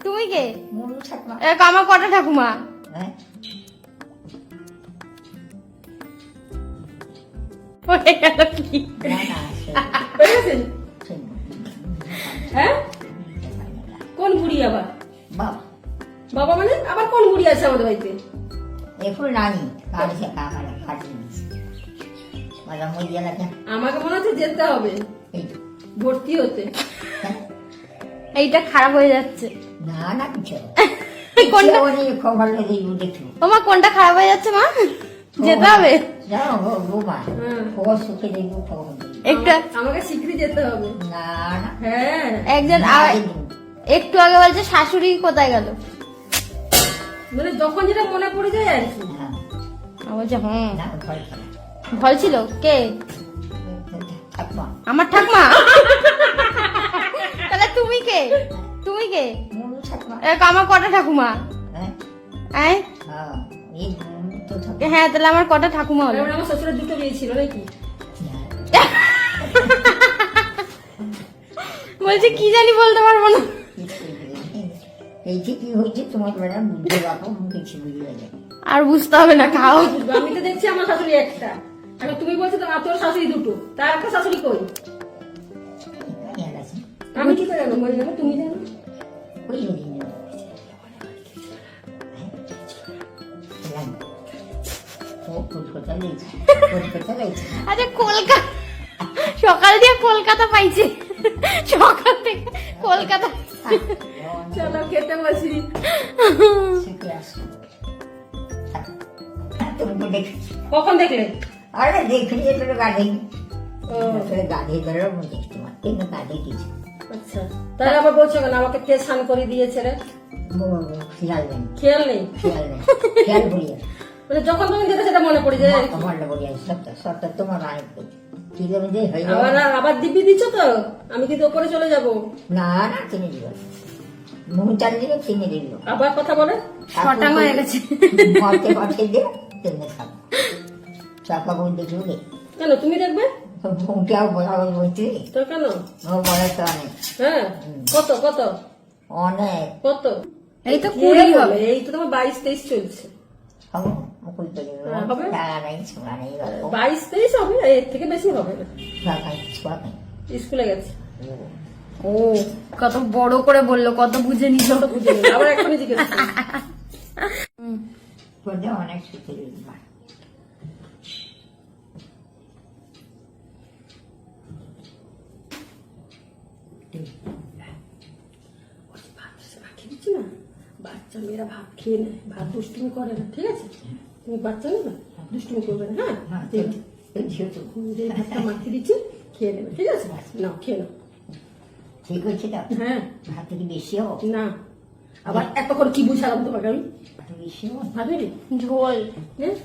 তুমি কে? মুনু ঠাকুমা। আমার কটা ঠাকুমা? হ্যাঁ হয়ে গেল কি? না না হয়ে গেছে? হ্যাঁ কোন বুড়ি আবার? বাবা বাবা মানে আবার কোন বুড়ি আছে আমাদের বাড়িতে? এখন রানী কার সে কামার ফাটিয়ে দিচ্ছে মাঝে মধ্যে লাগে আমাকে মনে হচ্ছে যেতে হবে এই ভর্তি হতে। হ্যাঁ? এইটা খারাপ হয়ে যাচ্ছে। না না কিছু কোনটা? খবর লেগে দেখো ও মা, কোনটা খারাপ হয়ে যাচ্ছে মা? যেতে হবে যাও রুমা হ্যাঁ। খবর সুখে দেখবো খবর দেখবো। একটা আমাকে শীঘ্রই যেতে হবে। না না হ্যাঁ একজন একটু আগে বলছে শাশুড়ি কোথায় গেল, মানে যখন যেটা মনে পড়ে যায় আর কি। হ্যাঁ বলছে হুম না ভয় করে ভয় ছিল। কে? ঠাকুমা আমার ঠাকমা। তাহলে তুমি কে? তুমি কে? মুনু ঠাকুমা। আমার কটা ঠাকুমা? হ্যাঁ হ্যাঁ হ্যাঁ এই মুনু তো ঠাকুমা। হ্যাঁ, তাহলে আমার কটা ঠাকুমা হলো? আমার শ্বশুরের দুটো বিয়ে ছিল নাকি? বলছে কি জানি বলতে পারবো না। এই যে কি হয়েছে তোমার বেড়া বুঝতে পারবো কিছু বুঝতে যাবে আর বুঝতে হবে না, খাও। আমি তো দেখছি আমার শাশুড়ি একটা, এখন তুমি বলছো তো তোর শাশুড়ি দুটো, তার একটা শাশুড়ি কই? আমি কি করে জানো? বলে জানো, তুমি জানো। ওই ও কলকাতা লেগেছে কলকাতা লেগেছে আচ্ছা, কলকাতা সকাল দিয়ে কলকাতা পাইছে, সকাল থেকে কলকাতা। চলো খেতে বসি। শিখে আসো তুমি দেখেছি কখন দেখলে? আরে দেখলি এটা গাড়ি ও গাড়ি ধরে দেখতে মারতে না গাড়ি কিছু আচ্ছা, তাহলে আবার বলছো কেন আমাকে কে স্নান করে দিয়েছে রে? খেয়াল নেই খেয়াল নেই খেয়াল নেই খেয়াল করিয়া মানে যখন তখন যেটা সেটা মনে পড়ে যায়। আমার বলিয়া সবটা সবটা তোমার আয় কি করে যে হয়ে আবার আবার দিব্যি দিচ্ছ তো, আমি কিন্তু ওপরে চলে যাব। না না চিনি দিব মুখ চাল দিলে চিনি দিল আবার কথা বলে শটাং হয়ে গেছে। মরতে পাঠিয়ে দিয়ে তেমনি খাবো চাপা বই দেখবে কেন তুমি দেখবে মুখটাও বরাবর বইতে তো কেন? ও বয়স তো অনেক হ্যাঁ কত কত অনেক কত? এই তো কে 20 বলে? হবে। এই তো তোমার 22-23 চলছে। হবো মুকুল তো হ্যাঁ, হবে। টাকা নেই ছোড়া নেই 22-23 হবে, এর থেকে বেশি হবে না। ছোড়া নেই স্কুলে গেছে ও কত বড় করে বললো, কত বুঝে নিল। তো বুঝে নিল। আবার এখনই জিজ্ঞেস করো। করলে অনেক সুখে দিবা ভাত খেয়ে দিচ্ছি না, বাচ্চা মেয়েরা ভাত খেয়ে নেয়, ভাত দুষ্টুমি করে না, ঠিক আছে? তুমি বাচ্চা নেবে, দুষ্টুমি করবে না। হ্যাঁ হ্যাঁ যেহেতু যে ভাতটা মাখিয়ে দিচ্ছি খেয়ে নেবে, ঠিক আছে? নাও খেয়ে নাও। ঠিক হচ্ছে তো হ্যাঁ ভাত থেকে বেশি হোক না, আবার এতক্ষণ কি বুঝালাম তোমাকে আমি? ভাত বেশি হোক ভাবি ঝোল হ্যাঁ